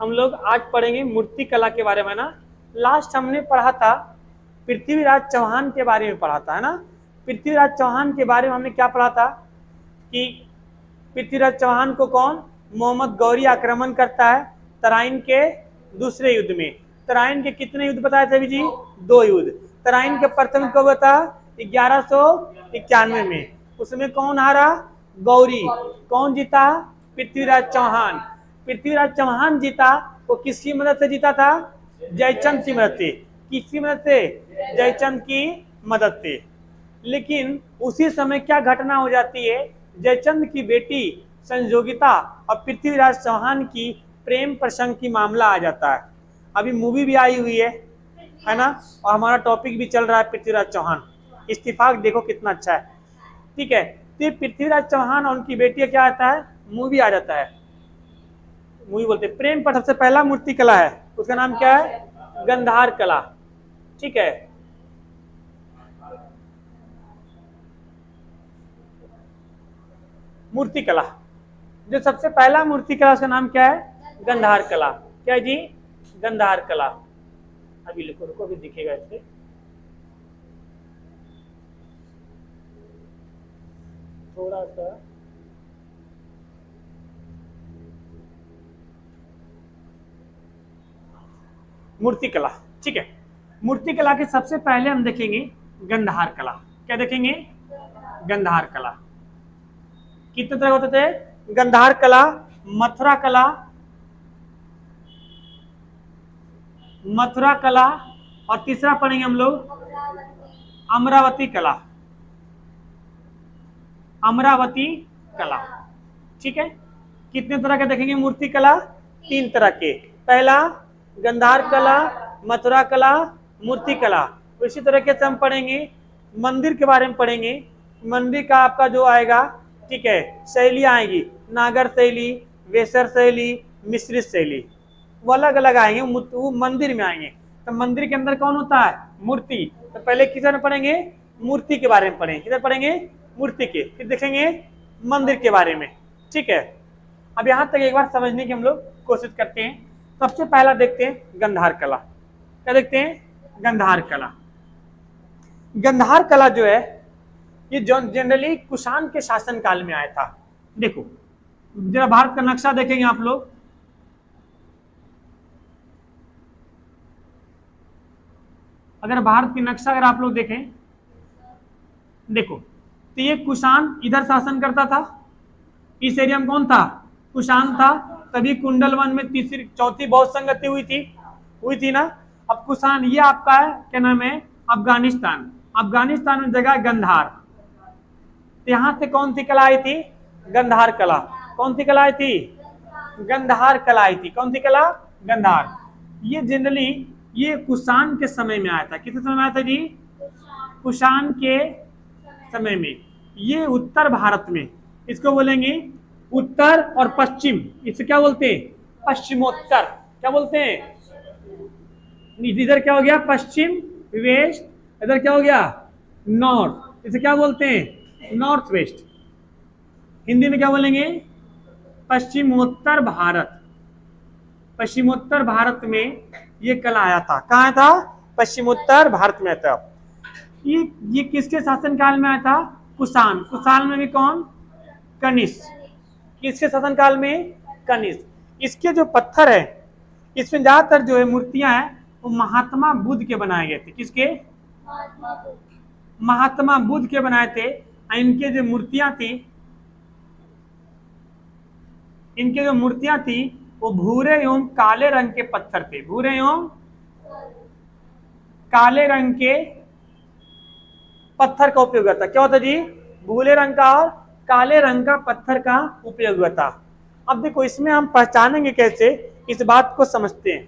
हम लोग आज पढ़ेंगे मूर्ति कला के बारे में ना। लास्ट हमने पढ़ा था पृथ्वीराज चौहान के बारे में पढ़ा था, है ना। पृथ्वीराज चौहान के बारे में हमने क्या पढ़ा था कि पृथ्वीराज चौहान को कौन, मोहम्मद गौरी आक्रमण करता है तराइन के दूसरे युद्ध में। तराइन के कितने युद्ध बताए थे अभी जी? 2 युद्ध। तराइन के प्रथम कब बता 1191 में। उसमें कौन हारा? गौरी। कौन जीता? पृथ्वीराज चौहान। पृथ्वीराज चौहान जीता, वो किसकी मदद से जीता था? जयचंद की मदद से। किसकी मदद से? जयचंद की मदद से। लेकिन उसी समय क्या घटना हो जाती है, जयचंद की बेटी संजोगिता और पृथ्वीराज चौहान की प्रेम प्रसंग की मामला आ जाता है। अभी मूवी भी आई हुई है ना, और हमारा टॉपिक भी चल रहा है पृथ्वीराज चौहान। इत्तेफाक देखो कितना अच्छा है, ठीक है। तो पृथ्वीराज चौहान और उनकी बेटी क्या आता है, मूवी आ जाता है। मूवी बोलते प्रेम पर सबसे पहला मूर्ति कला है, उसका नाम क्या है? गंधार कला, ठीक है। मूर्ति कला, जो सबसे पहला मूर्ति कला उसका नाम क्या है? गंधार कला। क्या जी? गंधार कला। अभी लिखो, रुको, अभी दिखेगा इससे। थोड़ा सा मूर्ति कला, ठीक है। मूर्ति कला के सबसे पहले हम देखेंगे गंधार कला। क्या देखेंगे? गंधार कला। कितने तरह होते थे? गंधार कला, मथुरा कला, मथुरा कला, और तीसरा पढ़ेंगे हम लोग अमरावती कला। अमरावती कला, ठीक है। कितने तरह के देखेंगे मूर्ति कला? 3 तरह के। पहला गंधार कला, मथुरा कला, मूर्ति कला। इसी तरीके से हम पढ़ेंगे मंदिर के बारे में पढ़ेंगे। मंदिर का आपका जो आएगा, ठीक है, शैली आएगी, नागर शैली, वेसर शैली, मिश्रित शैली, वो अलग अलग आएंगे, वो मंदिर में आएंगे। तो मंदिर के अंदर कौन होता है? मूर्ति। तो पहले किधर पढ़ेंगे? मूर्ति के बारे में पढ़ेंगे। किधर पढ़ेंगे? मूर्ति के। फिर देखेंगे मंदिर के बारे में, ठीक है। अब यहां तक एक बार समझने की हम लोग कोशिश करते हैं। सबसे पहला देखते हैं गंधार कला। क्या देखते हैं? गंधार कला। गंधार कला जो है ये जनरली कुषाण के शासन काल में आया था। देखो जरा भारत का नक्शा देखेंगे आप लोग, अगर भारत की नक्शा अगर आप लोग देखें, देखो तो ये कुषाण इधर शासन करता था। इस एरिया में कौन था? कुषाण था। तभी कुंडल वन में तीसरी चौथी बहुत संगति हुई थी ना। अब कुषाण ये आपका है, क्या नाम है? अफगानिस्तान। अफगानिस्तान में जगह गंधार। तो यहां से कौन सी कला आई थी? गंधार कला। कौन सी कला आई थी? गंधार कला आई थी। कौन सी कला? गंधार। ये जनरली ये कुषाण के समय में आया था। किस समय में आया था जी? कुषाण के समय में। ये उत्तर भारत में, इसको बोलेंगे उत्तर और पश्चिम। इसे क्या बोलते हैं? पश्चिमोत्तर। क्या बोलते हैं? इधर क्या हो गया? पश्चिम, वेस्ट। इधर क्या हो गया? नॉर्थ। इसे क्या बोलते हैं? North west. हिंदी में क्या बोलेंगे? पश्चिमोत्तर भारत। पश्चिमोत्तर भारत में ये कला आया था। कहाँ आया था? पश्चिमोत्तर भारत में आया था। ये किसके शासन काल में आया था? कुषाण। कुषाण में भी कौन? कनिष्क। किसके शासन काल में? कनिष्क। इसके जो पत्थर है, इसमें ज्यादातर जो है मूर्तियां हैं वो महात्मा बुद्ध के बनाए गए थे। किसके? महात्मा बुद्ध के बनाए थे। इनके जो मूर्तियां थी वो भूरे एवं काले रंग के पत्थर थे। भूरे एवं काले रंग के पत्थर का उपयोग होता। क्या होता जी? भूरे रंग का और काले रंग का पत्थर का उपयोग होता। अब देखो इसमें हम पहचानेंगे कैसे, इस बात को समझते हैं।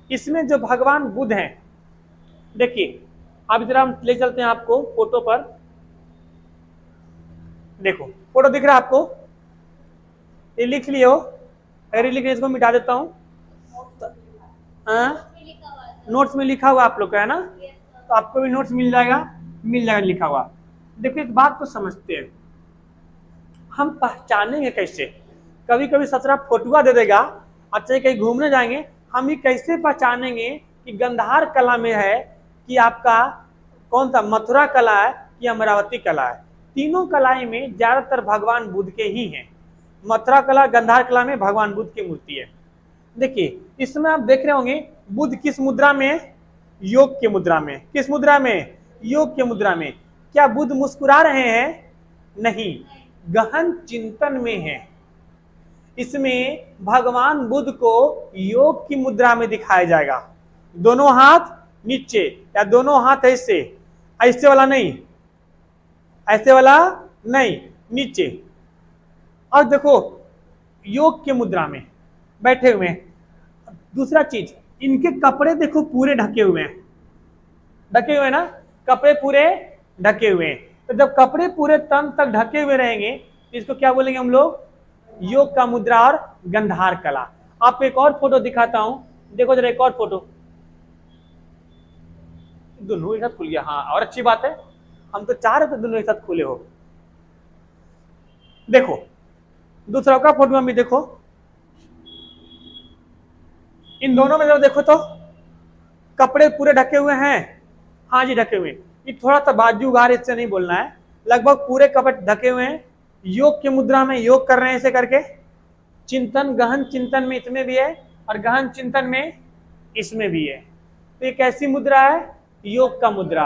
इसमें जो भगवान बुद्ध हैं, देखिए अब जरा हम ले चलते हैं आपको फोटो पर। देखो फोटो दिख रहा है आपको? ये लिख लियो। अगर लिख इसको मिटा देता हूँ। नोट्स में लिखा हुआ आप लोग का है ना, तो आपको भी नोट्स मिल जाएगा लिखा हुआ। देखिए इस बात को समझते हैं, हम पहचानेंगे कैसे। कभी कभी ससुरा फोटुआ दे देगा अच्छा कहीं घूमने जाएंगे, हम ये कैसे पहचानेंगे कि गंधार कला में है कि आपका कौन सा मथुरा कला है कि अमरावती कला है? तीनों कलाएं में ज्यादातर भगवान बुद्ध के ही हैं। मथुरा कला, गंधार कला में भगवान बुद्ध की मूर्ति है। देखिए इसमें आप देख रहे होंगे बुद्ध किस मुद्रा में है? योग की मुद्रा में। किस मुद्रा में? योग की मुद्रा में। क्या बुद्ध मुस्कुरा रहे हैं? नहीं, गहन चिंतन में है। इसमें भगवान बुद्ध को योग की मुद्रा में दिखाया जाएगा। दोनों हाथ नीचे या दोनों हाथ ऐसे, ऐसे वाला नहीं, ऐसे वाला नहीं, नीचे। और देखो योग की मुद्रा में बैठे हुए हैं। दूसरा चीज, इनके कपड़े देखो पूरे ढके हुए हैं, ढके हुए ना, कपड़े पूरे ढके हुए हैं। तो जब कपड़े पूरे तन तक ढके हुए रहेंगे तो इसको क्या बोलेंगे हम लोग? योग का मुद्रा और गंधार कला। आपको एक और फोटो दिखाता हूं, देखो जरा एक और फोटो। दोनों एक साथ खुल गया, हाँ और अच्छी बात है, हम तो चाह रहे थे दोनों एक साथ खुले हो। देखो दूसरा का फोटो में भी देखो, इन दोनों में जब देखो तो कपड़े पूरे ढके हुए हैं। हाँ जी ढके हुए। ये थोड़ा सा बाजू गार इससे नहीं बोलना है, लगभग पूरे कपड़े ढके हुए हैं। योग की मुद्रा में योग कर रहे हैं ऐसे करके। चिंतन, गहन चिंतन में इसमें भी है और गहन चिंतन में इसमें भी है। तो ये कैसी मुद्रा है? योग का मुद्रा।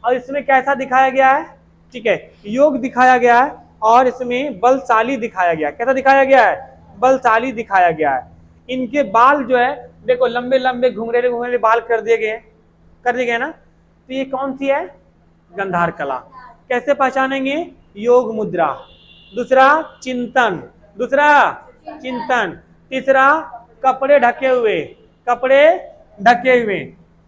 और इसमें कैसा दिखाया गया है? ठीक है, योग दिखाया गया है और इसमें बलशाली दिखाया गया। कैसा दिखाया गया है? बलशाली दिखाया गया है। इनके बाल जो है देखो लंबे लंबे घुंघरेले घुंघरेले बाल कर दिए गए ना। तो ये कौन सी है? गंधार कला। कैसे पहचानेंगे? योग मुद्रा। दूसरा चिंतन, दूसरा चिंतन, तीसरा कपड़े ढके हुए, कपड़े ढके हुए,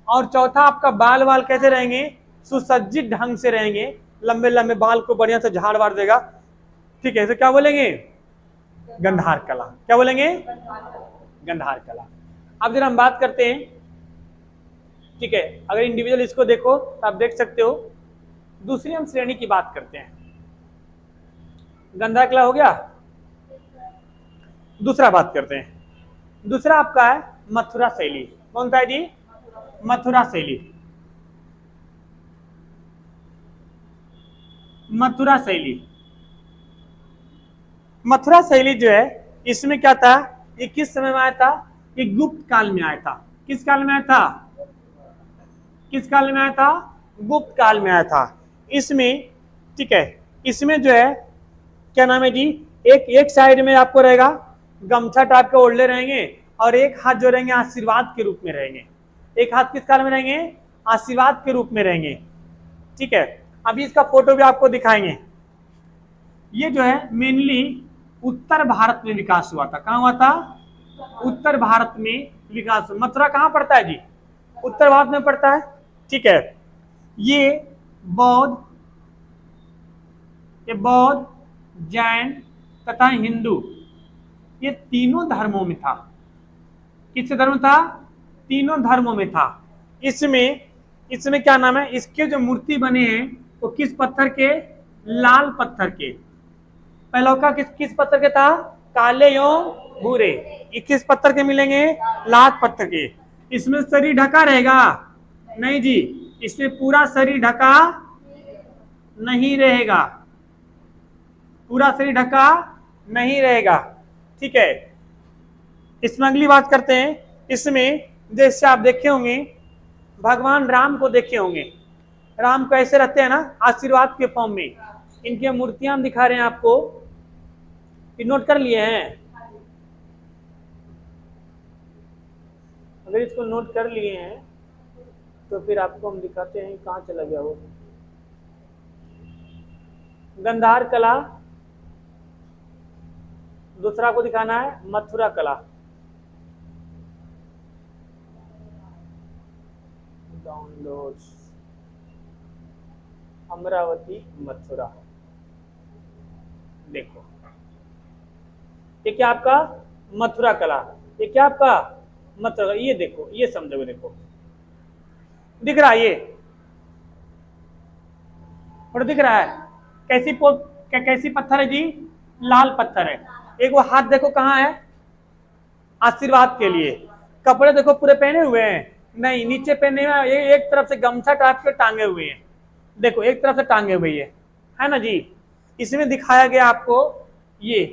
और चौथा आपका बाल वाल कैसे रहेंगे? सुसज्जित ढंग से रहेंगे, लंबे लंबे बाल को बढ़िया से झाड़ वाड़ देगा। ठीक है, तो क्या बोलेंगे? गंधार कला। क्या बोलेंगे? गंधार कला। अब जरा हम बात करते हैं, ठीक है, अगर इंडिविजुअल इसको देखो तो आप देख सकते हो। दूसरी हम श्रेणी की बात करते हैं। गंधार कला हो गया, दूसरा बात करते हैं। दूसरा आपका है मथुरा शैली। कौन सा है जी? मथुरा शैली। मथुरा शैली, मथुरा शैली जो है इसमें क्या था? ये किस समय में आया था? ये गुप्त काल में आया था। किस काल में आया था? किस काल में आया था? गुप्त काल में आया था। इसमें ठीक है, इसमें जो है क्या नाम है जी, एक साइड में आपको रहेगा गमछा टाइप के ओढ़ले रहेंगे और एक हाथ जो रहेंगे आशीर्वाद के रूप में रहेंगे। एक हाथ किस काल में रहेंगे? आशीर्वाद के रूप में रहेंगे। ठीक है, अभी इसका फोटो भी आपको दिखाएंगे। ये जो है मेनली उत्तर भारत में विकास हुआ था। कहां हुआ था? उत्तर भारत में विकास। मथुरा कहां पड़ता है जी? उत्तर भारत में पड़ता है। ठीक है, ये बौद्ध, जैन तथा हिंदू, ये तीनों धर्मों में था। किस धर्म था? तीनों धर्मों में था। इसमें क्या नाम है, इसके जो मूर्ति बने हैं वो किस पत्थर के? लाल पत्थर के। पहलौका किस पत्थर के था? काले एवं भूरे। ये किस पत्थर के मिलेंगे? लाल पत्थर के। इसमें शरीर ढका रहेगा? नहीं जी, इसमें पूरा शरीर ढका नहीं रहेगा, पूरा शरीर ढका नहीं रहेगा। ठीक है, इसमें अगली बात करते हैं। इसमें जैसे आप देखे होंगे भगवान राम को देखे होंगे, राम कैसे रहते हैं ना, आशीर्वाद के फॉर्म में। इनकी मूर्तियां हम दिखा रहे हैं आपको, नोट कर लिए हैं? अगर इसको नोट कर लिए हैं तो फिर आपको हम दिखाते हैं। कहां चला गया वो? गंधार कला, दूसरा को दिखाना है मथुरा कला। डाउनलोड अमरावती मथुरा। देखो ये क्या आपका? मथुरा कला। ये क्या आपका? मथुरा। ये देखो, ये समझो, देखो दिख रहा है, ये फोटो दिख रहा है? कैसी पत्थर है जी? लाल पत्थर है। एक वो हाथ देखो कहाँ है? आशीर्वाद के लिए। कपड़े देखो पूरे पहने हुए हैं, नहीं नीचे पहने हुए, एक तरफ से गमछा टाइप के टांगे हुए हैं, देखो एक तरफ से टांगे हुए है ना जी। इसमें दिखाया गया आपको ये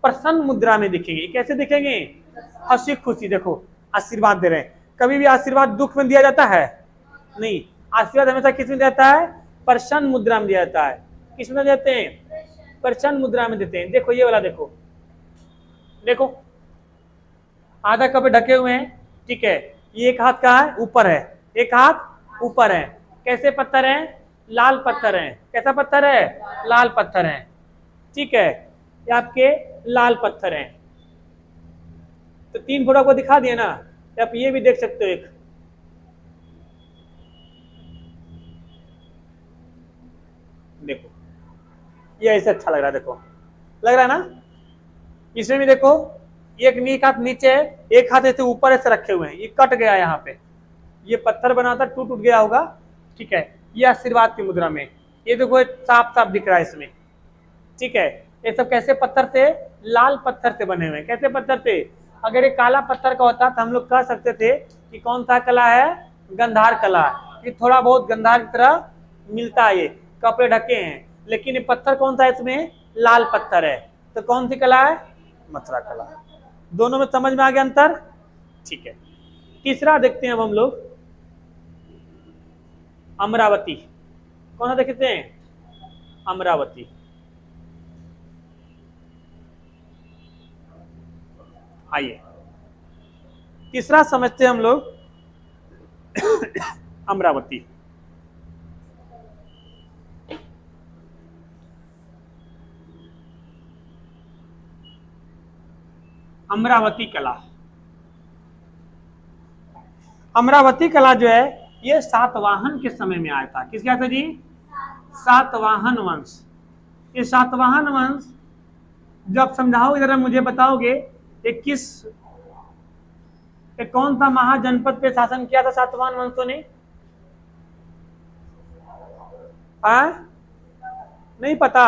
प्रसन्न मुद्रा में दिखेंगे। कैसे दिखेंगे? हंसी खुशी, देखो आशीर्वाद दे रहे हैं। कभी भी आशीर्वाद दुख में दिया जाता है? नहीं, आशीर्वाद हमेशा किस में देता है? प्रसन्न मुद्रा में दिया जाता है। किस में देते हैं? प्रसन्न मुद्रा में देते हैं। देखो ये वाला देखो, देखो आधा कपड़े ढके हुए हैं, ठीक है। ये एक हाथ का है, ऊपर है, एक हाथ ऊपर है। कैसे पत्थर हैं? लाल पत्थर हैं। कैसा पत्थर है? लाल पत्थर हैं, ठीक है। ये आपके लाल पत्थर हैं। तो 3 फोटो को दिखा दिए ना, आप ये भी देख सकते हो। एक देखो ये ऐसे अच्छा लग रहा है, देखो लग रहा है ना। इसमें भी देखो एक हाथ नीचे है, एक हाथ ऐसे ऊपर ऐसे रखे हुए हैं। ये कट गया यहाँ पे, ये पत्थर बना था, टूट गया होगा, ठीक है। ये आशीर्वाद की मुद्रा में, ये देखो साफ साफ दिख रहा है इसमें, ठीक है। ये सब कैसे पत्थर से? लाल पत्थर से बने हुए। कैसे पत्थर से? अगर ये काला पत्थर का होता तो हम लोग कह सकते थे कि कौन सा कला है? गंधार कला। ये थोड़ा बहुत गंधार की तरह मिलता है, ये कपड़े ढके हैं। लेकिन ये पत्थर कौन सा है? इसमें लाल पत्थर है। तो कौन सी कला है? मथुरा कला। दोनों में समझ में आ गया अंतर, ठीक है। तीसरा देखते हैं अब हम लोग, अमरावती। कौन सा देखते हैं? अमरावती। आइए तीसरा समझते हैं हम लोग अमरावती। अमरावती कला। अमरावती कला जो है ये सातवाहन के समय में आया था। किसके आया था जी? सातवाहन वंश। ये सातवाहन वंश जब समझाओगे जरा मुझे बताओगे कौन सा महाजनपद पे शासन किया था सातवाहन वंशों ने? नहीं पता।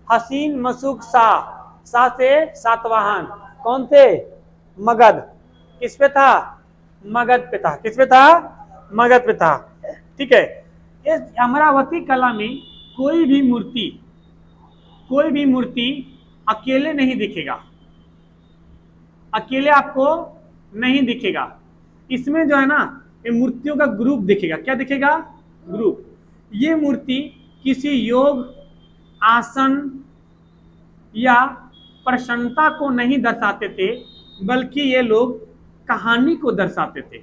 हसीन मसूक शाह से सातवाहन। कौन थे? मगध। किस पे था? मगध पे था। किस पे था? मगध पे था, ठीक है। इस अमरावती कला में कोई भी मूर्ति अकेले नहीं दिखेगा, अकेले आपको नहीं दिखेगा। इसमें जो है ना, ये मूर्तियों का ग्रुप दिखेगा। क्या दिखेगा? ग्रुप। ये मूर्ति किसी योग, आसन या प्रसन्नता को नहीं दर्शाते थे, बल्कि ये लोग कहानी को दर्शाते थे।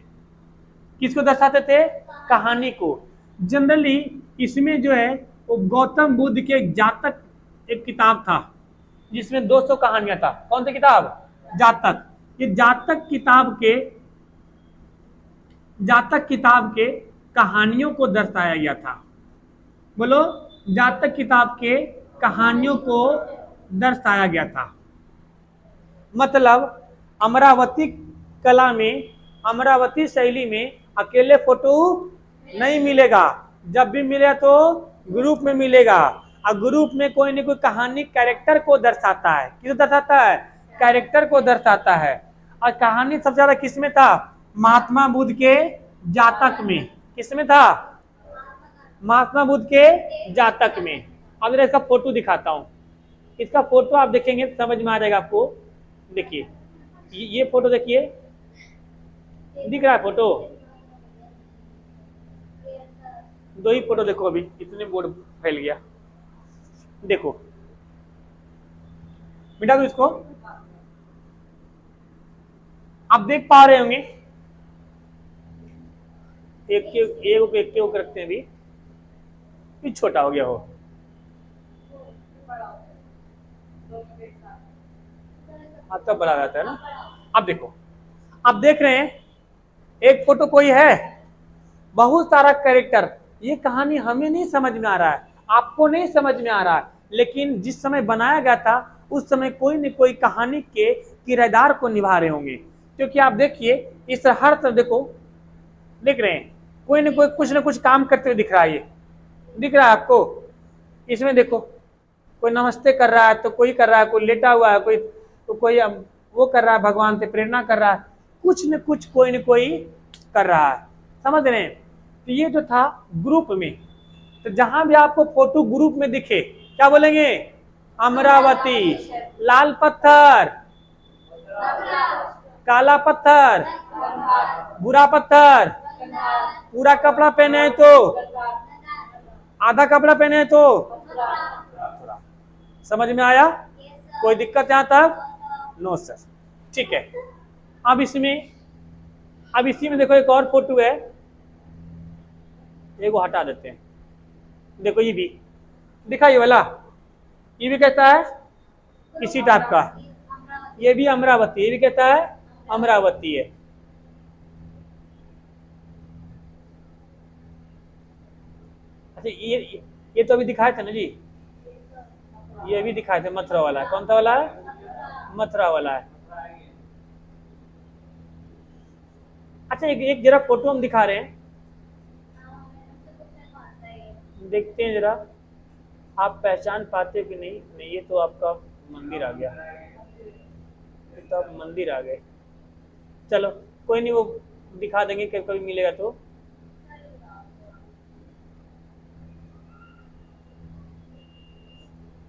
किसको दर्शाते थे? कहानी को। जनरली इसमें जो है वो गौतम बुद्ध के जातक एक किताब था जिसमें 200 कहानियां था। कौन सी किताब? जातक। ये जातक किताब के कहानियों को दर्शाया गया था। बोलो, जातक किताब के कहानियों को दर्शाया गया था। मतलब अमरावती कला में, अमरावती शैली में अकेले फोटो नहीं मिलेगा। जब भी मिले तो ग्रुप में मिलेगा, और ग्रुप में कोई न कोई कहानी कैरेक्टर को दर्शाता है। किसको दर्शाता है? कैरेक्टर को दर्शाता है। और कहानी सबसे ज्यादा किसमें था? महात्मा बुद्ध के जातक में। किसमें था? महात्मा बुद्ध के जातक में। अब इसका फोटो दिखाता हूं। इसका फोटो आप देखेंगे समझ में आ जाएगा आपको। देखिए ये फोटो देखिए, दिख रहा है फोटो? 2 ही फोटो देखो, अभी इतने बोर्ड फैल गया। देखो मिटा दो इसको, आप देख पा रहे होंगे। एक के ऊपर रखते हैं, भी छोटा हो गया हो। तब बड़ा रहता है ना। अब देखो, आप देख रहे हैं एक फोटो कोई है, बहुत सारा कैरेक्टर। ये कहानी हमें नहीं समझ में आ रहा है, आपको नहीं समझ में आ रहा है, लेकिन जिस समय बनाया गया था उस समय कोई न कोई कहानी के किरदार को निभा रहे होंगे। क्योंकि आप देखिए इस हर तरफ देखो, देख रहे हैं कोई न कोई कुछ न कुछ काम करते हुए दिख रहा है। ये दिख रहा है आपको? इसमें देखो कोई नमस्ते कर रहा है, तो कोई कर रहा है, कोई लेटा हुआ है, कोई वो कर रहा है, भगवान से प्रेरणा कर रहा है, कुछ न कुछ कोई न कोई कर रहा है, समझ रहे हैं। तो ये जो था ग्रुप में, तो जहां भी आपको फोटो ग्रुप में दिखे क्या बोलेंगे, अमरावती। लाल पत्थर, काला पत्थर, बुरा पत्थर, पूरा कपड़ा पहने हैं तो, आधा कपड़ा पहने हैं तो, समझ में आया, कोई दिक्कत यहां तक, नो सर, ठीक है। अब इसी में देखो एक और फोटो है, एक वो हटा देते हैं, देखो ये भी दिखा, ये वाला, ये भी कहता है इसी टाइप का, ये भी अमरावती, ये भी कहता है अमरावती है। अच्छा ये तो अभी दिखाए थे ना जी, ये भी दिखाए थे, मथुरा वाला है, कौन सा वाला है, मथुरा वाला है। अच्छा एक जरा फोटो हम दिखा रहे हैं, देखते हैं जरा, आप पहचान पाते कि नहीं। नहीं, ये तो आपका मंदिर आ गया, ये तो आप मंदिर आ गए, चलो कोई नहीं, वो दिखा देंगे कभी मिलेगा तो।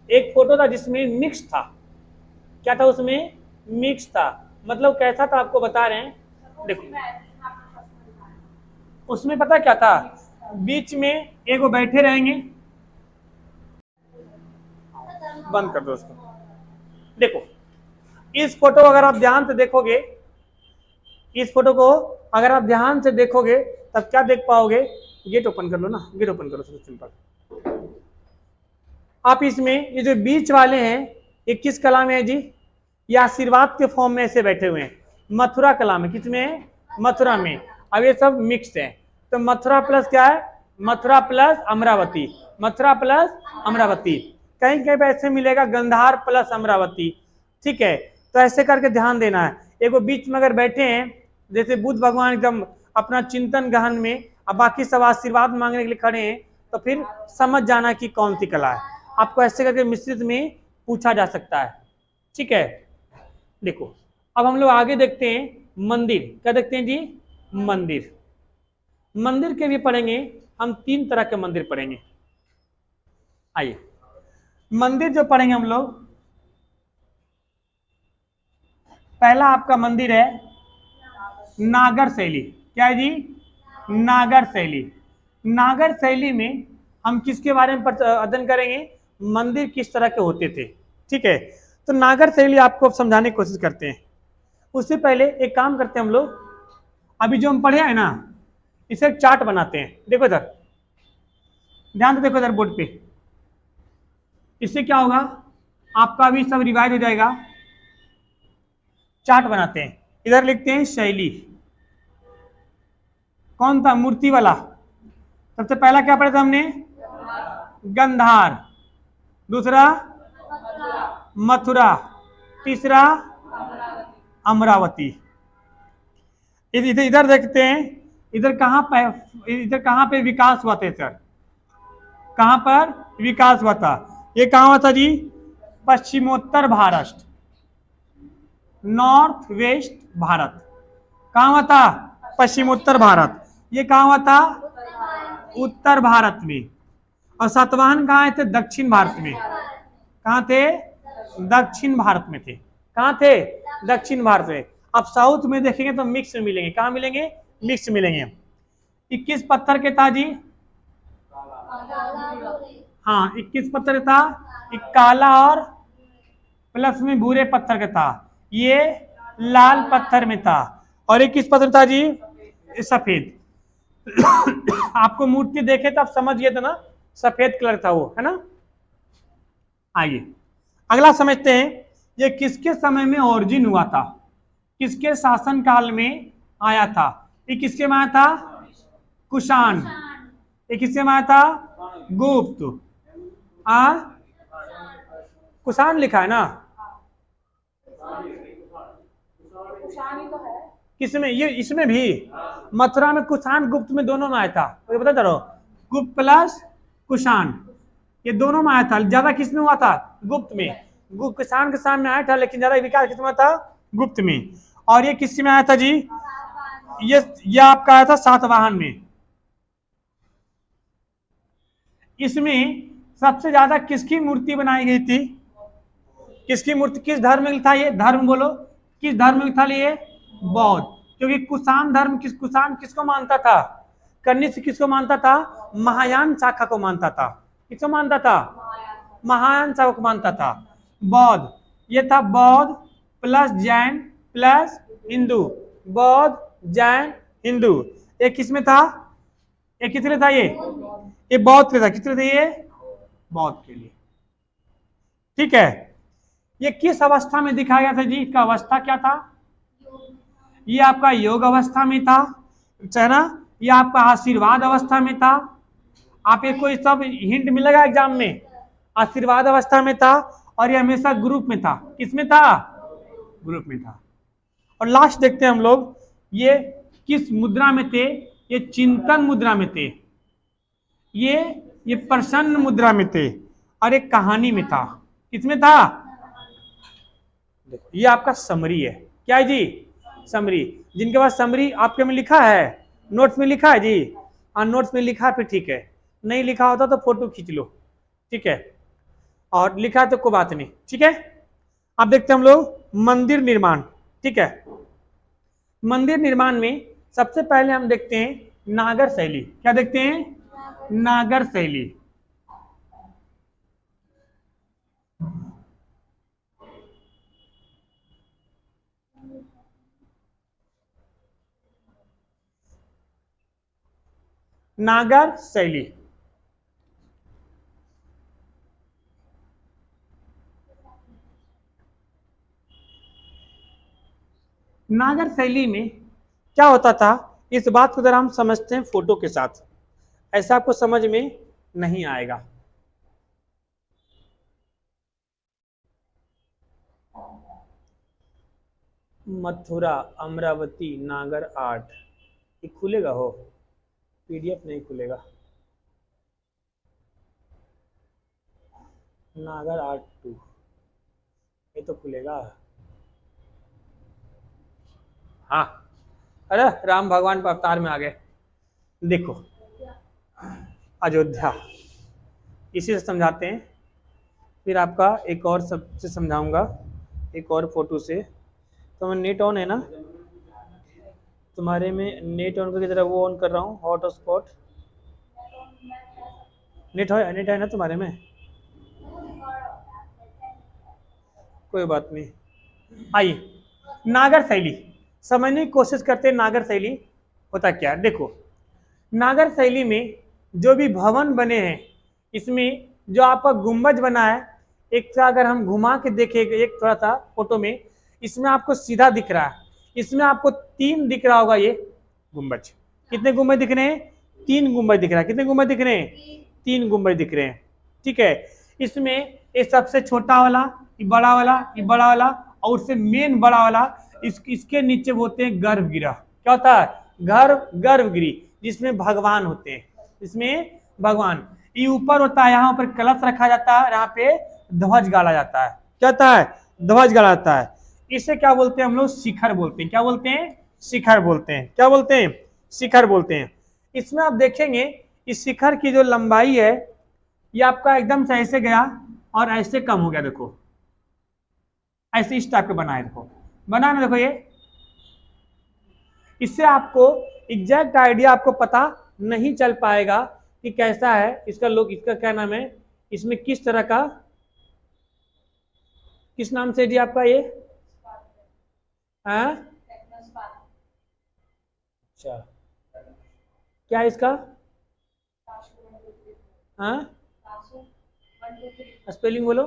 एक फोटो था जिसमें मिक्स था, क्या था उसमें, मिक्स था, मतलब कैसा था आपको बता रहे हैं, देखो उसमें पता क्या था, बीच में एक वो बैठे रहेंगे, बंद कर दो उसको। देखो इस फोटो अगर आप ध्यान से देखोगे, इस फोटो को अगर आप ध्यान से देखोगे तब क्या देख पाओगे, गेट ओपन कर लो ना, गेट ओपन करो, सिंपल। आप इसमें ये जो बीच वाले हैं ये किस कला में है जी, ये आशीर्वाद के फॉर्म में ऐसे बैठे हुए हैं, मथुरा कला में, किसमें, मथुरा में। अब ये सब मिक्स है, तो मथुरा प्लस क्या है, मथुरा प्लस अमरावती, मथुरा प्लस अमरावती, कहीं कहीं पे ऐसे मिलेगा गंधार प्लस अमरावती, ठीक है। तो ऐसे करके ध्यान देना है। एक वो बीच में अगर बैठे हैं, जैसे बुद्ध भगवान एकदम अपना चिंतन गहन में, अब बाकी सब आशीर्वाद मांगने के लिए खड़े हैं, तो फिर समझ जाना कि कौन सी कला है, आपको ऐसे करके मिश्रित में पूछा जा सकता है, ठीक है। देखो अब हम लोग आगे देखते हैं मंदिर, क्या देखते हैं जी, मंदिर। मंदिर के भी पढ़ेंगे हम, 3 तरह के मंदिर पढ़ेंगे। आइए मंदिर जो पढ़ेंगे हम लोग, पहला आपका मंदिर है नागर शैली, क्या है जी, नागर शैली। नागर शैली में हम किसके बारे में अध्ययन करेंगे, मंदिर किस तरह के होते थे, ठीक है। तो नागर शैली आपको समझाने की कोशिश करते हैं। उससे पहले एक काम करते हैं हम लोग, अभी जो हम पढ़े हैं ना, इसे एक चार्ट बनाते हैं। देखो इधर, ध्यान से देखो इधर बोर्ड पे, इससे क्या होगा, आपका भी सब रिवाइज हो जाएगा। चार्ट बनाते हैं, इधर लिखते हैं शैली, कौन था, मूर्ति वाला। सबसे पहला क्या पढ़ा था हमने, गंधार, दूसरा मथुरा, तीसरा अमरावती। इधर देखते हैं, इधर कहां पे विकास हुआ था सर, कहां पर विकास हुआ था, ये कहां हुआ था जी, पश्चिमोत्तर भारत, नॉर्थ वेस्ट भारत, कहां हुआ था, पश्चिमोत्तर भारत। ये कहां हुआ था, उत्तर भारत में। और सातवाहन कहां थे, दक्षिण भारत में, कहां थे, दक्षिण भारत में थे, कहां थे, दक्षिण भारत में। अब साउथ में देखेंगे तो मिक्स में मिलेंगे, कहां मिलेंगे, मिक्स मिलेंगे। 21 पत्थर के था जी, हाँ 21 पत्थर था, एक काला और प्लस में भूरे पत्थर का था, ये लाल पत्थर में था, और एक किस पत्थर था जी, सफेद। आपको मूर्ति देखे तो आप समझ गए थे ना, सफेद कलर था वो, है ना। आइए अगला समझते हैं, ये किसके समय में ओरिजिन हुआ था, किसके शासन काल में आया था, ये किसके में आया था, कुषाण, ये किसके में आया था, गुप्त, कुषाण लिखा है ना, किसमें, ये इसमें भी, मथुरा में कुषाण गुप्त में दोनों में आया था, तो बता चलो, गुप्त प्लस कुषाण, ये दोनों में आया था। ज्यादा किसमें हुआ था, गुप्त में, कुषाण के सामने आया था, लेकिन ज्यादा विकास किसमें था, गुप्त में। और ये किस में आया था जी? ये आपका आया था सातवाहन में। इसमें सबसे ज्यादा किसकी मूर्ति बनाई गई थी? किसकी मूर्ति, किस धर्म में था ये? धर्म बोलो, किस धर्म में था ये? बौद्ध। क्योंकि कुषाण धर्म, कुषाण किसको मानता था? कनिष्क किसको मानता था? महायान शाखा को मानता था। किसको मानता था? महायान शाखा को मानता था। बौद्ध, ये था बौद्ध प्लस जैन प्लस हिंदू। बौद्ध जैन हिंदू। ये किसमें था? ये किसने था ये बौद्ध के था। किसने थे ये? बौद्ध के लिए। ठीक है। ये किस अवस्था में दिखाया गया था जी? इसका अवस्था क्या था? ये आपका योग अवस्था में था, है ना? ये आपका आशीर्वाद अवस्था में था। आप एक कोई सब हिंट मिलेगा एग्जाम में। आशीर्वाद अवस्था में था, और ये हमेशा ग्रुप में था। किसमें था? ग्रुप में था। और लास्ट देखते हैं हम लोग, ये किस मुद्रा में थे? ये चिंतन मुद्रा में थे। ये प्रसन्न मुद्रा में थे, और एक कहानी में था। किसमें था? देखो, ये आपका समरी है। क्या है जी? समरी। जिनके पास समरी आपके में लिखा है, नोट्स में लिखा है जी? हाँ, नोट्स में लिखा है फिर ठीक है, नहीं लिखा होता तो फोटो खींच लो। ठीक है, और लिखा है तो कोई बात नहीं। ठीक है, अब देखते हैं हम लोग मंदिर निर्माण। ठीक है, मंदिर निर्माण में सबसे पहले हम देखते हैं नागर शैली। क्या देखते हैं? नागर शैली। नागर शैली। नागर शैली में क्या होता था, इस बात को जरा हम समझते हैं फोटो के साथ, ऐसा आपको समझ में नहीं आएगा। मथुरा अमरावती नागर आर्ट, ये खुलेगा हो? पीडीएफ नहीं खुलेगा। नागर आर्ट 2 ये तो खुलेगा। हाँ, अरे राम भगवान पर अवतार में आ गए। देखो, अयोध्या, इसी से समझाते हैं। फिर आपका एक और सबसे समझाऊंगा, एक और फोटो से। तो नेट ऑन है ना तुम्हारे में? नेट ऑन करके जरा वो ऑन कर रहा हूँ, हॉटस्पॉट। नेट है ना तुम्हारे में? कोई बात नहीं। आइए, नागर शैली समझने की कोशिश करते हैं। नागर शैली होता क्या? देखो, नागर शैली में जो भी भवन बने हैं, इसमें जो आपका गुंबज बना है, एक का अगर हम घुमा के देखें एक थोड़ा सा फोटो में, इसमें आपको सीधा दिख रहा है, इसमें आपको 3 दिख रहा होगा ये गुंबज। कितने गुंबज दिख रहे हैं? 3 गुंबज दिख रहा है। कितने गुंबज दिख रहे हैं? 3 गुंबज दिख रहे हैं। ठीक है, इसमें ये सबसे छोटा वाला, ये बड़ा वाला, ये बड़ा वाला, और उससे मेन बड़ा वाला, इसके नीचे होते हैं गर्भगृह। क्या होता है? गर्भगृह, जिसमें भगवान होते हैं। इसमें भगवान, ये ऊपर होता है, यहाँ पर कलश रखा जाता है, यहाँ पे ध्वज गाड़ा जाता है। क्या होता है? ध्वज गाड़ा जाता है। इसे क्या बोलते हैं हम लोग? शिखर बोलते हैं। क्या बोलते हैं? शिखर बोलते हैं। क्या बोलते हैं? शिखर बोलते हैं। इसमें आप देखेंगे इस शिखर की जो लंबाई है, ये आपका एकदम से ऐसे गया और ऐसे कम हो गया। देखो, ऐसे इस टाइप का बना है। देखो, बना ना? देखो, ये इससे आपको एग्जैक्ट आइडिया आपको पता नहीं चल पाएगा कि कैसा है इसका लुक, इसका क्या नाम है, इसमें किस तरह का, किस नाम से जी आपका ये? हाँ, अच्छा, क्या है इसका? हाँ, स्पेलिंग बोलो।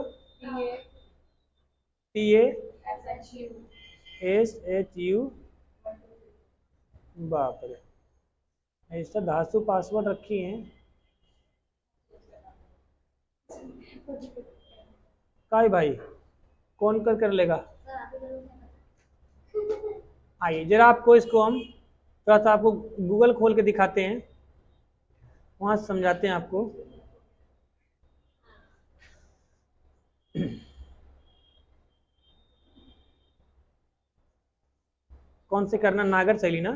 TASHU। बाप रे, ऐसा धासु पासवर्ड रखी हैं। काय भाई, कौन कर लेगा? आइए जरा आपको इसको हम थोड़ा सा आपको गूगल खोल के दिखाते हैं, वहां समझाते हैं आपको। कौन से करना, नागर शैली ना,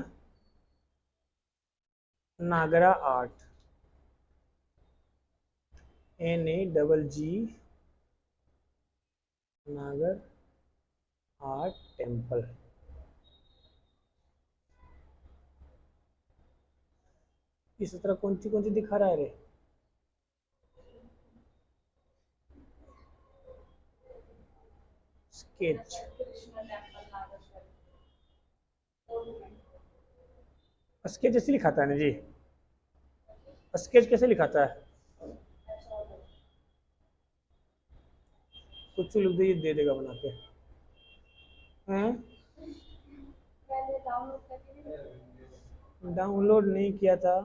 नागरा आर्ट, NAGG, नागर आर्ट टेम्पल। इस तरह कौन सी दिखा रहा है रे? स्केच, स्केच ऐसे लिखाता है ना जी, स्केच कैसे लिखाता है? कुछ लिख दो, ये दे देगा बना के। डाउनलोड नहीं किया था,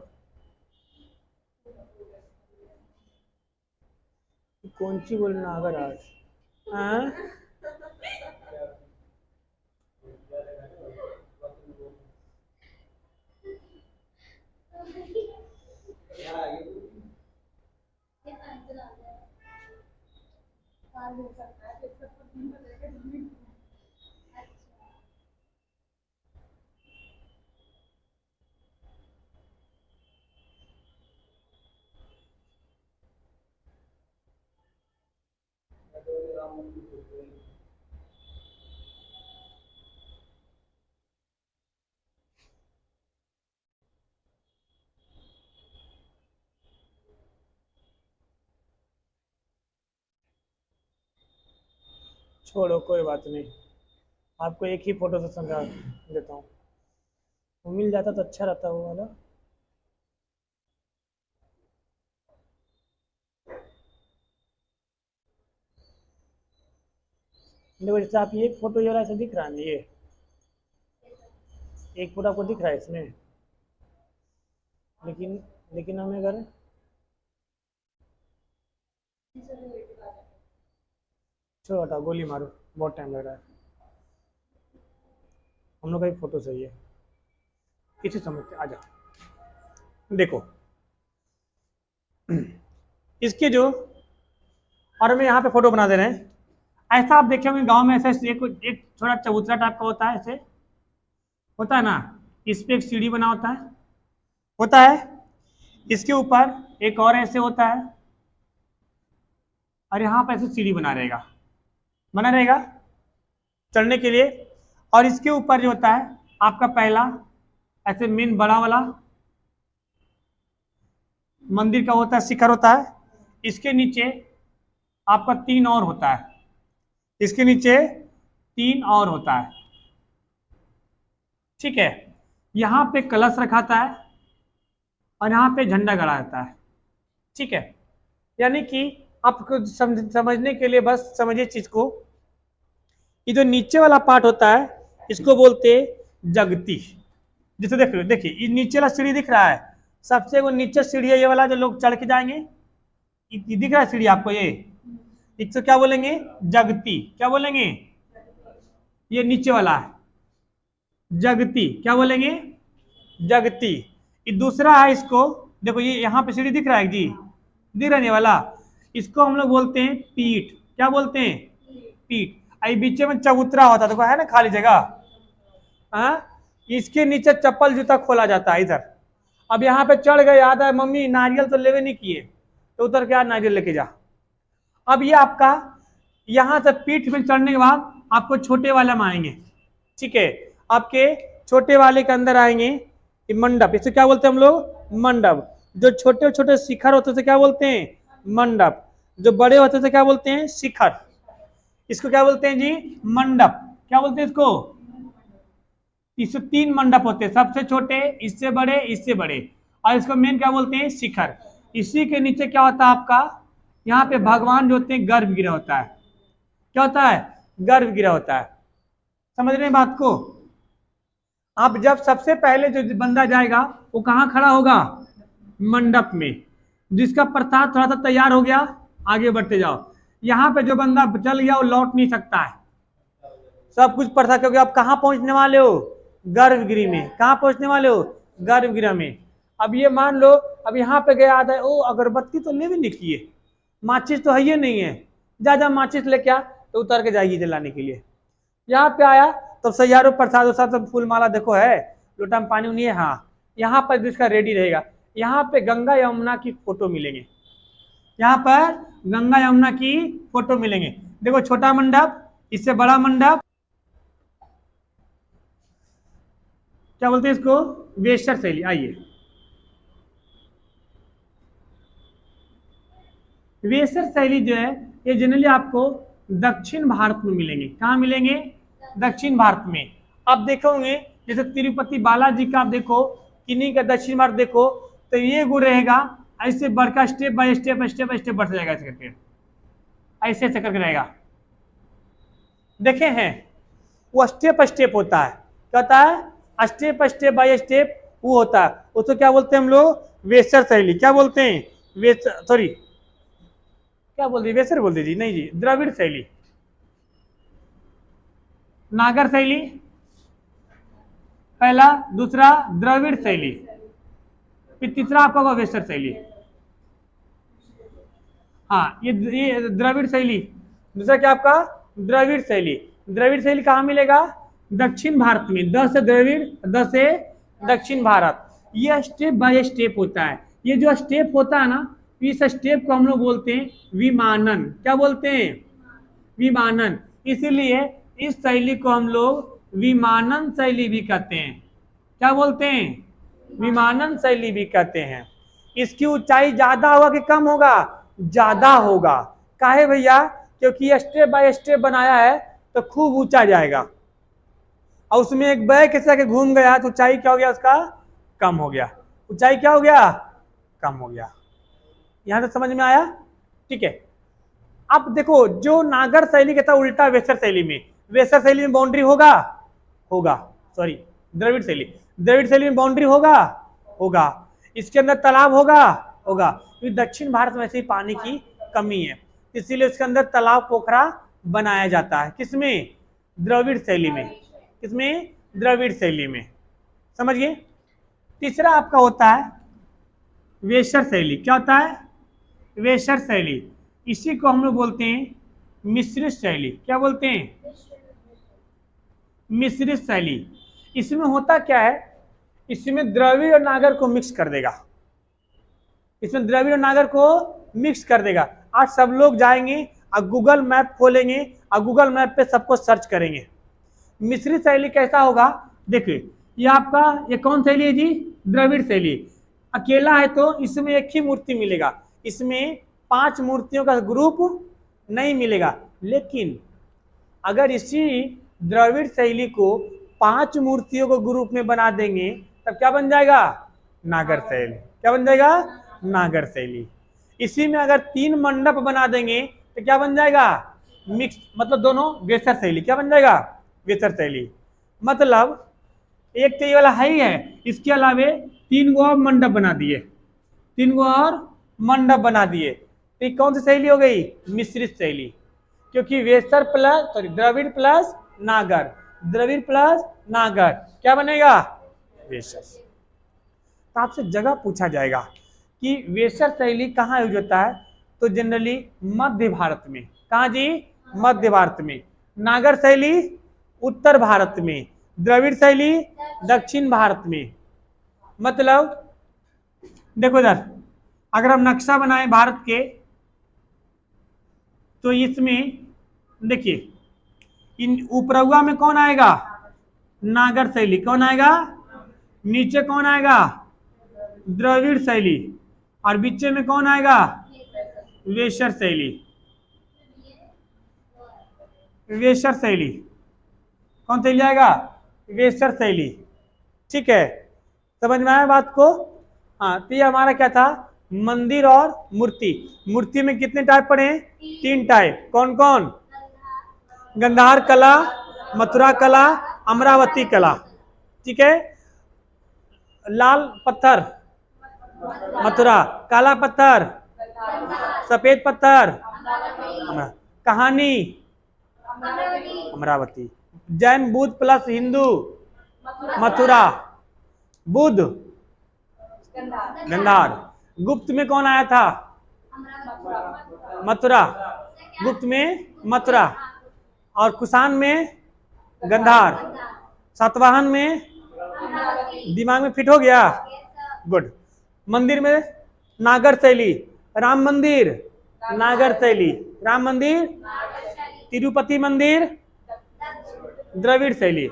कौन सी बोलना अगर आज? हाँ छोड़ो, कोई बात नहीं, आपको एक ही फोटो से समझा देता हूँ, वो मिल जाता तो अच्छा रहता वो वाला। देखो जैसे आप ये एक फोटो ये वाला ऐसे दिख रहा है ना, ये एक फोटो आपको दिख रहा है इसमें, लेकिन लेकिन हमें अगर छोड़ो हटाओ, गोली मारो, बहुत टाइम लग रहा है, हम लोग का एक फोटो सही है, इसे समझते आ जाओ। देखो इसके जो, और हमें यहाँ पे फोटो बना दे रहे हैं, ऐसा आप देखे होंगे गांव में, ऐसा एक थोड़ा चबूतरा टाइप का होता है, ऐसे होता है ना, इस पे एक सीढ़ी बना होता है, इसके ऊपर एक और ऐसे होता है, और यहाँ पर ऐसे सीढ़ी बना रहेगा चढ़ने के लिए, और इसके ऊपर जो होता है आपका पहला ऐसे मेन बड़ा वाला मंदिर का होता है, शिखर होता है, इसके नीचे आपका 3 और होता है, इसके नीचे 3 और होता है, ठीक है। यहाँ पे कलश रखाता है और यहाँ पे झंडा गड़ा रहता है, ठीक है। यानी कि आपको समझने के लिए बस समझिए चीज को, ये जो नीचे वाला पार्ट होता है इसको बोलते हैं जगती। जैसे देख लो, देखिए ये नीचे वाला सीढ़ी दिख रहा है, सबसे वो नीचे सीढ़ी है ये वाला जो लोग चढ़ के जाएंगे, ये दिख रहा है सीढ़ी आपको, ये इसको क्या बोलेंगे? जगती। क्या बोलेंगे? ये नीचे वाला है जगती, क्या बोलेंगे? जगती। ये दूसरा है, इसको देखो, ये यहाँ पे सीढ़ी दिख रहा है जी, दिख रहा है ये वाला, इसको हम लोग बोलते हैं पीठ। क्या बोलते हैं? पीठ। आई बीच में चबूतरा होता है, देखो है ना खाली जगह, हाँ, इसके नीचे चप्पल जूता खोला जाता है इधर। अब यहाँ पे चढ़ गए, याद है मम्मी नारियल तो लेवे नहीं किए, तो उधर क्या नारियल लेके जा। अब ये आपका यहाँ से पीठ में चढ़ने के बाद आपको छोटे वाले में आएंगे, ठीक है, आपके छोटे वाले के अंदर आएंगे मंडप, इसे क्या बोलते हैं हम लोग? मंडप। जो छोटे छोटे शिखर होते थे क्या बोलते हैं? मंडप। जो बड़े होते थे क्या बोलते हैं? शिखर। इसको क्या बोलते हैं जी? मंडप। क्या बोलते हैं इसको? इससे 3 मंडप होते हैं, सबसे छोटे, इससे बड़े, इससे बड़े, और इसको मेन क्या बोलते हैं? शिखर। इसी के नीचे क्या होता है आपका, यहाँ पे भगवान जो होते हैं गर्भगृह होता है। क्या होता है? गर्भगृह होता है। समझ रहे हैं बात को? अब जब सबसे पहले जो बंदा जाएगा वो कहाँ खड़ा होगा? मंडप में। जिसका प्रसाद थोड़ा सा तैयार हो गया, आगे बढ़ते जाओ। यहाँ पे जो बंदा चल गया वो लौट नहीं सकता है, सब कुछ प्रसाद, क्योंकि आप कहाँ पहुंचने वाले हो? गर्भगृह में। कहाँ पहुंचने वाले हो? गर्भगृह में। अब ये मान लो, अब यहाँ पे गया आता है, ओ अगरबत्ती तो ले भी नहीं किए, माचिस तो है नहीं है, जा माचिस लेके आ, तो उतर के जाइए जलाने के लिए। यहाँ पे आया तो सैयारो प्रसाद वसाद सब फूल माला देखो है, लोटा में पानी नहीं है। हाँ, यहाँ पर जिसका रेडी रहेगा, यहाँ पे गंगा यमुना की फोटो मिलेंगे, यहाँ पर गंगा यमुना की फोटो मिलेंगे। देखो छोटा मंडप, इससे बड़ा मंडप, क्या बोलते हैं इसको, वेस्टर शैली। आइए, वेस्टर शैली जो है ये जनरली आपको दक्षिण भारत में मिलेंगे। कहाँ मिलेंगे, दक्षिण भारत में। अब देखोगे जैसे तिरुपति बालाजी का आप देखो, किन्हीं का दक्षिण भारत देखो, तो ये गुण रहेगा, ऐसे बढ़कर step by step step by step बढ़ता जाएगा, ऐसे करके ऐसे ऐसे करके रहेगा। देखे हैं, वो स्टेप स्टेप होता है, क्या होता है, स्टेप स्टेप बाय स्टेप वो होता है, उसको क्या बोलते हैं हम लोग, वेस्टर शैली। क्या बोलते हैं, वेस्टर, सॉरी क्या बोल दी, वेस्टर बोल दीजिए, नहीं जी, द्रविड़ शैली। नागर शैली पहला, दूसरा द्रविड़ शैली, फिर तीसरा आपका होगा वेस्टर शैली। हाँ, ये द्रविड़ शैली, दूसरा क्या आपका द्रविड़ शैली। द्रविड़ शैली कहाँ मिलेगा, दक्षिण भारत में। द से द्रविड़, द से दक्षिण भारत। ये स्टेप बाय स्टेप होता है, ये जो स्टेप होता है ना, इस स्टेप को हम लोग बोलते हैं विमानन। क्या बोलते हैं, विमानन। इसीलिए इस शैली को हम लोग विमानन शैली भी कहते हैं। क्या बोलते हैं, विमानन शैली भी कहते हैं। इसकी ऊंचाई ज्यादा होगा कि कम होगा, ज्यादा होगा। काहे भैया, क्योंकि स्टेप बाय स्टेप बनाया है तो खूब ऊंचा जाएगा, और उसमें एक बैग कैसे के घूम गया तो ऊंचाई क्या हो गया, उसका कम हो गया। ऊंचाई क्या हो गया, कम हो गया। यहां तक समझ में आया, ठीक है। अब देखो, जो नागर शैली कहता है उल्टा वेस्टर शैली में, वेस्टर शैली में बाउंड्री होगा, होगा, सॉरी द्रविड़ शैली, द्रविड़ शैली में बाउंड्री होगा, होगा। इसके अंदर तालाब होगा, होगा, क्योंकि दक्षिण भारत में ऐसे ही पानी की कमी है, इसीलिए उसके अंदर तालाब पोखरा बनाया जाता है। किसमें, द्रविड़ शैली में। किसमें, द्रविड़ शैली में, समझ गए। तीसरा आपका होता है वेस्टर शैली। क्या होता है, वेस्टर शैली। इसी को हम लोग बोलते हैं मिश्रित शैली। क्या बोलते हैं, मिश्रित शैली। इसमें होता क्या है, इसमें द्रविड़ और नागर को मिक्स कर देगा, इसमें द्रविड़ और नागर को मिक्स कर देगा। आज सब लोग जाएंगे और गूगल मैप खोलेंगे और गूगल मैप पे सबको सर्च करेंगे। मिश्रित शैली कैसा होगा, देखिए ये आपका, ये कौन शैली है जी, द्रविड़ शैली। अकेला है तो इसमें एक ही मूर्ति मिलेगा, इसमें 5 मूर्तियों का ग्रुप नहीं मिलेगा। लेकिन अगर इसी द्रविड़ शैली को 5 मूर्तियों को ग्रुप में बना देंगे तब क्या बन जाएगा, नागर शैली। क्या बन जाएगा, नागर शैली। इसी में अगर 3 मंडप बना देंगे तो क्या बन जाएगा, मिक्स, मतलब दोनों वेस्टर शैली। क्या बन जाएगा, वेस्टर शैली। मतलब एक तो ये वाला है ही है, इसके अलावे 3 गो और मंडप बना दिए, 3 गो और मंडप बना दिए, तो कौन सी शैली हो गई, मिश्रित शैली। क्योंकि Vesara plus, sorry Dravida plus Nagara, Dravida plus नागर क्या बनेगा, वेस्टर। तो आपसे जगह पूछा जाएगा कि वेस्टर शैली कहाँ यूज होता है, तो जनरली मध्य भारत में। कहाँ जी, मध्य भारत में। नागर शैली उत्तर भारत में, द्रविड़ शैली दक्षिण भारत में। मतलब देखो इधर, अगर हम नक्शा बनाएं भारत के, तो इसमें देखिए इन ऊपरवा में कौन आएगा, नागर शैली। कौन आएगा, नीचे कौन आएगा, द्रविड़ शैली, और बीच में कौन आएगा, वेस्टर शैली। वेस्टर शैली, कौन शैली आएगा, वेस्टर शैली। ठीक है, समझ में आया बात को। हाँ, तो ये हमारा क्या था, मंदिर और मूर्ति। मूर्ति में कितने टाइप पड़े हैं, 3 टाइप। कौन कौन, गंधार कला, मथुरा कला, अमरावती कला। ठीक है, लाल पत्थर मथुरा, काला पत्थर, सफेद पत्थर, कहानी अमरावती। जैन बुद्ध प्लस हिंदू मथुरा, बुद्ध गंधार। गुप्त में कौन आया था, मथुरा, गुप्त में मथुरा। और कुषाण में गंधार। सातवाहन में दिमाग में फिट हो गया, गुड। मंदिर में नागर शैली, राम मंदिर नागर शैली, राम मंदिर। तिरुपति मंदिर द्रविड़ शैली,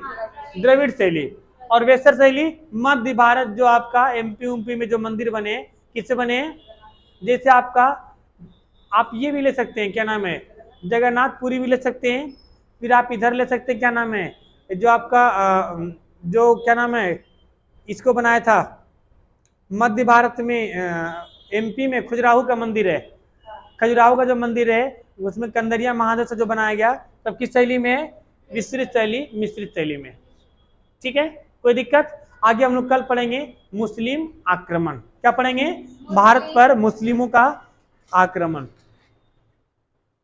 द्रविड़ शैली। और वेसर शैली मध्य भारत, जो आपका एमपी यूपी में जो मंदिर बने किससे बने, जैसे आपका आप ये भी ले सकते हैं, क्या नाम है, जगन्नाथपुरी भी ले सकते हैं। फिर आप इधर ले सकते हैं, क्या नाम है, जो आपका जो क्या नाम है, इसको बनाया था मध्य भारत में, एमपी में खजुराहो का मंदिर है। खजुराहो का जो मंदिर है उसमें कंदरिया महादेव से जो बनाया गया, तब किस शैली में, मिश्रित शैली, मिश्रित शैली में। ठीक है, कोई दिक्कत। आगे हम लोग कल पढ़ेंगे मुस्लिम आक्रमण। क्या पढ़ेंगे, भारत पर मुस्लिमों का आक्रमण।